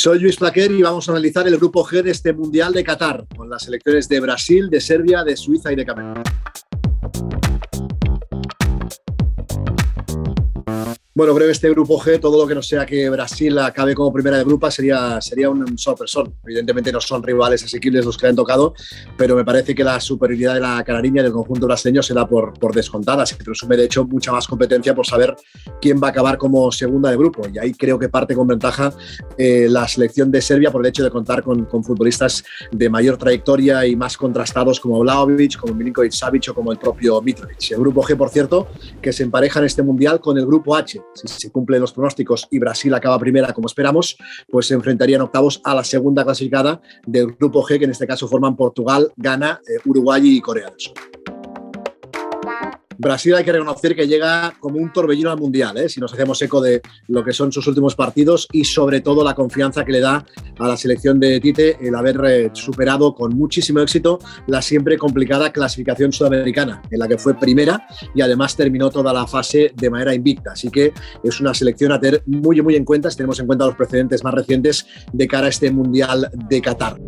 Soy Luis Plaquer y vamos a analizar el grupo G de este Mundial de Qatar, con las selecciones de Brasil, de Serbia, de Suiza y de Camerún. Bueno, creo que este grupo G, todo lo que no sea que Brasil acabe como primera de grupo sería un sorpresón. Evidentemente no son rivales asequibles los que le han tocado, pero me parece que la superioridad de la canariña del conjunto brasileño se da por descontada. Se presume, de hecho, mucha más competencia por saber quién va a acabar como segunda de grupo. Y ahí creo que parte con ventaja la selección de Serbia por el hecho de contar con futbolistas de mayor trayectoria y más contrastados como Vlahovic, como Milinkovic-Savic o como el propio Mitrovic. El grupo G, por cierto, que se empareja en este Mundial con el grupo H. Si se cumplen los pronósticos y Brasil acaba primera como esperamos, pues se enfrentarían octavos a la segunda clasificada del grupo G, que en este caso forman Portugal, Ghana, Uruguay y Corea del Sur. Brasil hay que reconocer que llega como un torbellino al Mundial, si nos hacemos eco de lo que son sus últimos partidos y sobre todo la confianza que le da a la selección de Tite el haber superado con muchísimo éxito la siempre complicada clasificación sudamericana, en la que fue primera y además terminó toda la fase de manera invicta. Así que es una selección a tener muy en cuenta si tenemos en cuenta los precedentes más recientes de cara a este Mundial de Qatar.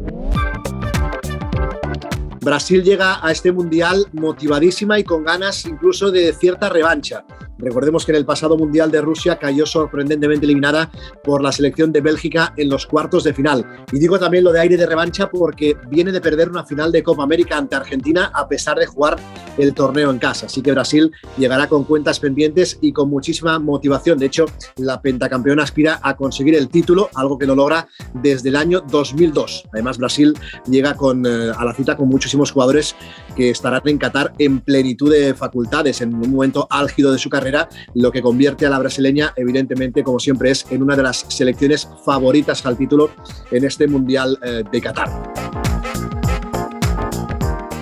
Brasil llega a este Mundial motivadísima y con ganas incluso de cierta revancha. Recordemos que en el pasado Mundial de Rusia cayó sorprendentemente eliminada por la selección de Bélgica en los cuartos de final. Y digo también lo de aire de revancha porque viene de perder una final de Copa América ante Argentina a pesar de jugar el torneo en casa. Así que Brasil llegará con cuentas pendientes y con muchísima motivación. De hecho, la pentacampeona aspira a conseguir el título, algo que no logra desde el año 2002. Además, Brasil llega a la cita con muchísimos jugadores que estarán en Qatar en plenitud de facultades, en un momento álgido de su carrera, lo que convierte a la brasileña, evidentemente, como siempre es, en una de las selecciones favoritas al título en este Mundial de Qatar.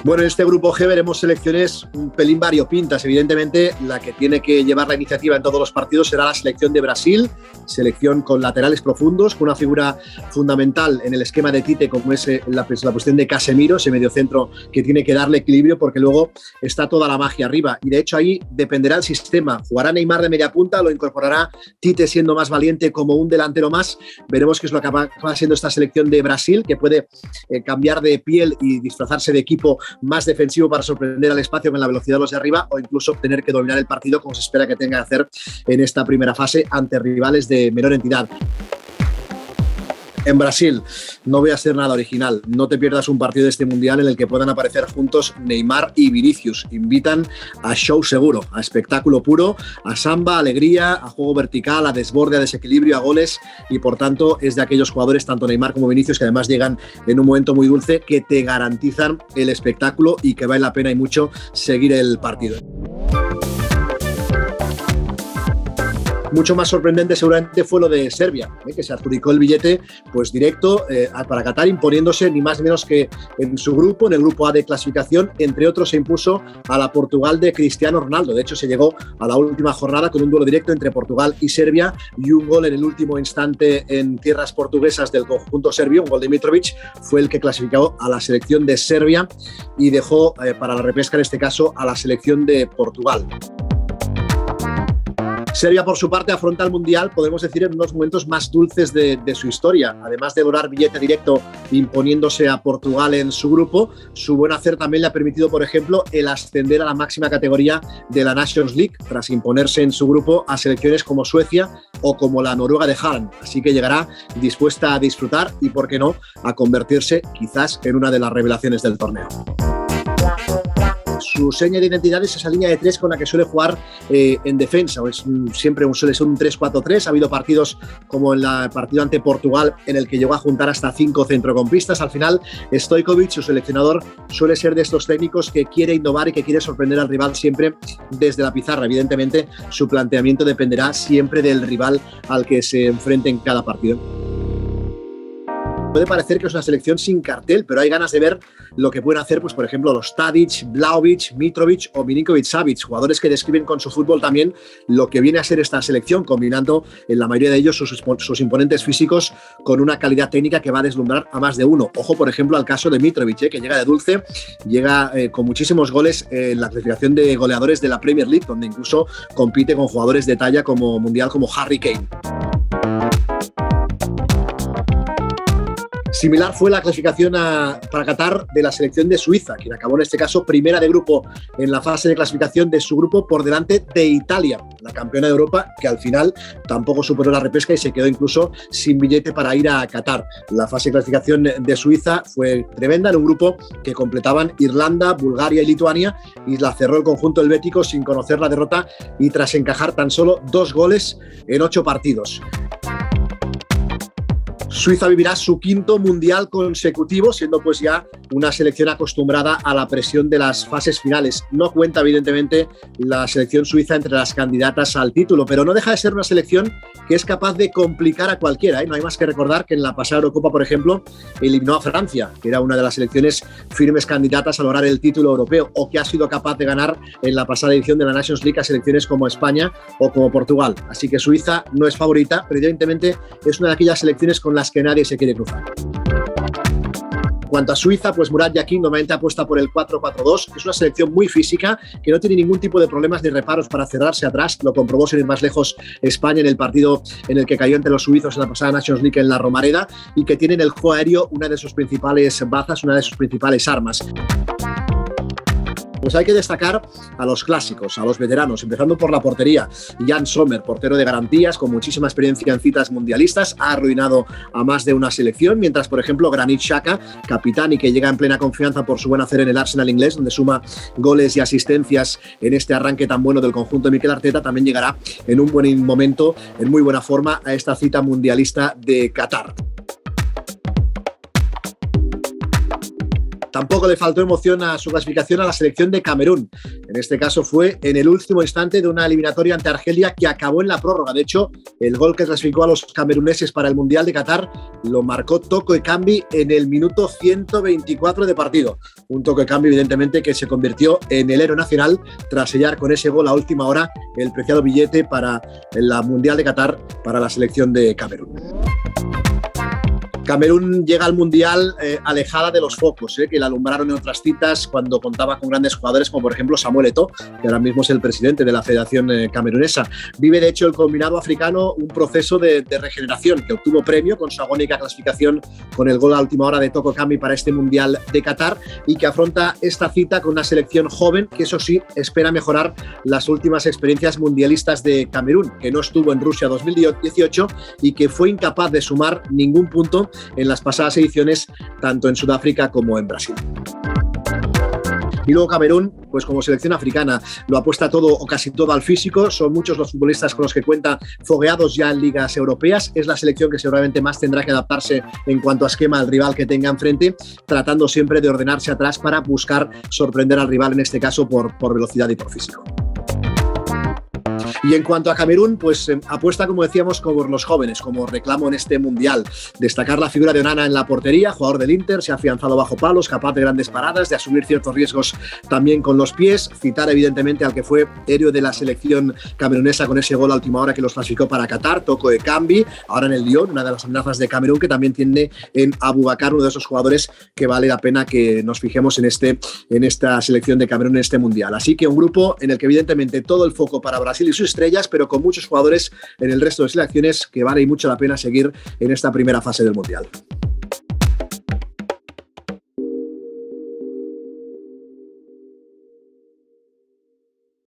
Bueno, en este grupo G veremos selecciones un pelín variopintas. Evidentemente, la que tiene que llevar la iniciativa en todos los partidos será la selección de Brasil, selección con laterales profundos, con una figura fundamental en el esquema de Tite, como es la cuestión de Casemiro, ese mediocentro que tiene que darle equilibrio, porque luego está toda la magia arriba. Y de hecho ahí dependerá el sistema. ¿Jugará Neymar de media punta? ¿Lo incorporará Tite siendo más valiente como un delantero más? Veremos qué es lo que acaba siendo esta selección de Brasil, que puede cambiar de piel y disfrazarse de equipo más defensivo para sorprender al espacio con la velocidad de los de arriba o incluso tener que dominar el partido como se espera que tenga que hacer en esta primera fase ante rivales de menor entidad. En Brasil, no voy a ser nada original. No te pierdas un partido de este Mundial en el que puedan aparecer juntos Neymar y Vinicius. Invitan a show seguro, a espectáculo puro, a samba, a alegría, a juego vertical, a desborde, a desequilibrio, a goles y por tanto es de aquellos jugadores, tanto Neymar como Vinicius, que además llegan en un momento muy dulce, que te garantizan el espectáculo y que vale la pena y mucho seguir el partido. Mucho más sorprendente seguramente fue lo de Serbia, que se adjudicó el billete pues directo para Qatar, imponiéndose ni más ni menos que en su grupo, en el grupo A de clasificación. Entre otros se impuso a la Portugal de Cristiano Ronaldo. De hecho se llegó a la última jornada con un duelo directo entre Portugal y Serbia y un gol en el último instante en tierras portuguesas del conjunto serbio, un gol de Mitrovic, fue el que clasificó a la selección de Serbia y dejó para la repesca en este caso a la selección de Portugal. Serbia, por su parte, afronta el Mundial, podemos decir, en unos momentos más dulces de su historia. Además de lograr billete directo imponiéndose a Portugal en su grupo, su buen hacer también le ha permitido, por ejemplo, el ascender a la máxima categoría de la Nations League, tras imponerse en su grupo a selecciones como Suecia o como la Noruega de Haaland. Así que llegará dispuesta a disfrutar y, por qué no, a convertirse quizás en una de las revelaciones del torneo. Su seña de identidad es esa línea de tres con la que suele jugar en defensa. Suele ser un 3-4-3. Ha habido partidos como en el partido ante Portugal en el que llegó a juntar hasta 5 centrocampistas. Al final, Stojkovic, su seleccionador, suele ser de estos técnicos que quiere innovar y que quiere sorprender al rival siempre desde la pizarra. Evidentemente, su planteamiento dependerá siempre del rival al que se enfrente en cada partido. Puede parecer que es una selección sin cartel, pero hay ganas de ver lo que pueden hacer, pues por ejemplo, los Tadic, Vlahovic, Mitrovic o Milinkovic-Savic, jugadores que describen con su fútbol también lo que viene a ser esta selección, combinando en la mayoría de ellos sus imponentes físicos con una calidad técnica que va a deslumbrar a más de uno. Ojo, por ejemplo, al caso de Mitrovic, que llega de dulce, llega con muchísimos goles en la clasificación de goleadores de la Premier League, donde incluso compite con jugadores de talla mundial como Harry Kane. Similar fue la clasificación para Qatar de la selección de Suiza, quien acabó en este caso primera de grupo en la fase de clasificación de su grupo por delante de Italia, la campeona de Europa, que al final tampoco superó la repesca y se quedó incluso sin billete para ir a Qatar. La fase de clasificación de Suiza fue tremenda en un grupo que completaban Irlanda, Bulgaria y Lituania, y la cerró el conjunto helvético sin conocer la derrota y tras encajar tan solo 2 goles en 8 partidos. Suiza vivirá su 5º mundial consecutivo, siendo pues ya una selección acostumbrada a la presión de las fases finales. No cuenta, evidentemente, la selección suiza entre las candidatas al título, pero no deja de ser una selección que es capaz de complicar a cualquiera, ¿eh? No hay más que recordar que en la pasada Eurocopa, por ejemplo, eliminó a Francia, que era una de las selecciones firmes candidatas a lograr el título europeo, o que ha sido capaz de ganar en la pasada edición de la Nations League a selecciones como España o como Portugal. Así que Suiza no es favorita, pero evidentemente es una de aquellas selecciones con las que nadie se quiere cruzar. En cuanto a Suiza, pues Murat Yakin normalmente apuesta por el 4-4-2. Es una selección muy física, que no tiene ningún tipo de problemas ni reparos para cerrarse atrás. Lo comprobó sin ir más lejos España en el partido en el que cayó ante los suizos en la pasada Nations League en la Romareda, y que tiene en el juego aéreo una de sus principales bazas, una de sus principales armas. Pues hay que destacar a los clásicos, a los veteranos, empezando por la portería. Jan Sommer, portero de garantías, con muchísima experiencia en citas mundialistas, ha arruinado a más de una selección, mientras, por ejemplo, Granit Xhaka, capitán y que llega en plena confianza por su buen hacer en el Arsenal inglés, donde suma goles y asistencias en este arranque tan bueno del conjunto de Mikel Arteta, también llegará en un buen momento, en muy buena forma, a esta cita mundialista de Qatar. Tampoco le faltó emoción a su clasificación a la selección de Camerún. En este caso fue en el último instante de una eliminatoria ante Argelia que acabó en la prórroga. De hecho, el gol que clasificó a los cameruneses para el Mundial de Qatar lo marcó Toko Ekambi en el minuto 124 de partido. Un Toko Ekambi, evidentemente, que se convirtió en el héroe nacional tras sellar con ese gol a última hora el preciado billete para la Mundial de Qatar para la selección de Camerún. Camerún llega al Mundial alejada de los focos que la alumbraron en otras citas cuando contaba con grandes jugadores como por ejemplo Samuel Eto'o, que ahora mismo es el presidente de la Federación Camerunesa. Vive de hecho el combinado africano un proceso de regeneración que obtuvo premio con su agónica clasificación con el gol a última hora de Toko Ekambi para este Mundial de Qatar, y que afronta esta cita con una selección joven que eso sí espera mejorar las últimas experiencias mundialistas de Camerún, que no estuvo en Rusia 2018 y que fue incapaz de sumar ningún punto en las pasadas ediciones, tanto en Sudáfrica como en Brasil. Y luego Camerún, pues como selección africana, lo apuesta todo o casi todo al físico. Son muchos los futbolistas con los que cuenta fogueados ya en ligas europeas. Es la selección que seguramente más tendrá que adaptarse en cuanto a esquema al rival que tenga enfrente, tratando siempre de ordenarse atrás para buscar sorprender al rival, en este caso por velocidad y por físico. Y en cuanto a Camerún, pues apuesta, como decíamos, por los jóvenes, como reclamo en este Mundial. Destacar la figura de Onana en la portería, jugador del Inter, se ha afianzado bajo palos, capaz de grandes paradas, de asumir ciertos riesgos también con los pies. Citar evidentemente al que fue héroe de la selección camerunesa con ese gol a última hora que los clasificó para Qatar, Toko Ekambi, ahora en el Lyon, una de las amenazas de Camerún, que también tiene en Aboubakar, uno de esos jugadores que vale la pena que nos fijemos en esta selección de Camerún en este Mundial. Así que un grupo en el que evidentemente todo el foco para Brasil y sus estrellas, pero con muchos jugadores en el resto de selecciones que vale mucho la pena seguir en esta primera fase del Mundial.